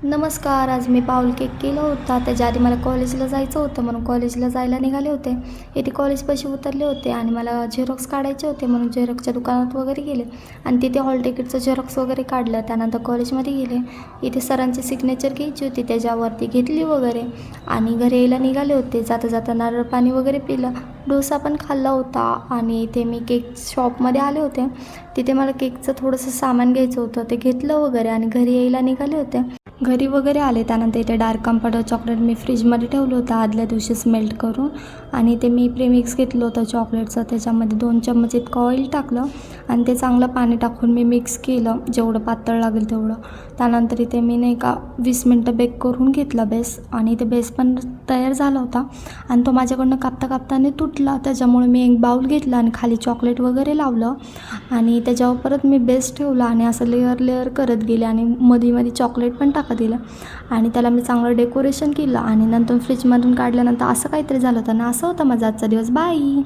नमस्कार. आज मी पाऊल केक केला होता. त्याच्या आधी मला कॉलेजला जायचं होतं म्हणून कॉलेजला जायला निघाले होते. इथे कॉलेजपाशी उतरले होते आणि मला झेरॉक्स काढायचे होते म्हणून झेरॉक्सच्या दुकानात वगैरे गेले आणि तिथे हॉल तिकीटचं झेरॉक्स वगैरे काढलं. त्यानंतर कॉलेजमध्ये गेले. इथे सरांची सिग्नेचर घ्यायची होती, त्याच्यावरती घेतली वगैरे आणि घरी यायला निघाले होते. जाता जाता नारळ पाणी वगैरे पिलं, डोसा पण खाल्ला होता आणि इथे मी केक शॉपमध्ये आले होते. तिथे मला केकचं थोडंसं सामान घ्यायचं होतं, ते घेतलं वगैरे आणि घरी यायला निघाले होते. घरी वगैरे आले त्यानंतर इथे डार्क कम्फर्टर चॉकलेट मी फ्रीजमध्ये ठेवलं होतं आदल्या दिवशीच मेल्ट करून आणि ते मी प्रेमिक्स घेतलं होतं चॉकलेटचं. त्याच्यामध्ये 2 चम्मच इतकं ऑइल टाकलं आणि ते चांगलं पाणी टाकून मी मिक्स केलं जेवढं पातळ लागेल तेवढं. त्यानंतर इथे मी नाही का 20 मिनटं बेक करून घेतला बेस आणि ते बेस पण तयार झाला होता आणि तो माझ्याकडनं कापता कापताने तुटला. त्याच्यामुळे मी एक बाऊल घेतला आणि खाली चॉकलेट वगैरे लावलं आणि त्याच्यावर परत मी बेस ठेवला आणि असं लेअर करत गेले आणि मध्ये चॉकलेट पण दिलं आणि त्याला मी चांगलं डेकोरेशन केलं आणि नंतर फ्रीजमधून काढल्यानंतर असं काहीतरी झालं होतं ना. असं होता माझा आजचा दिवस. बाय.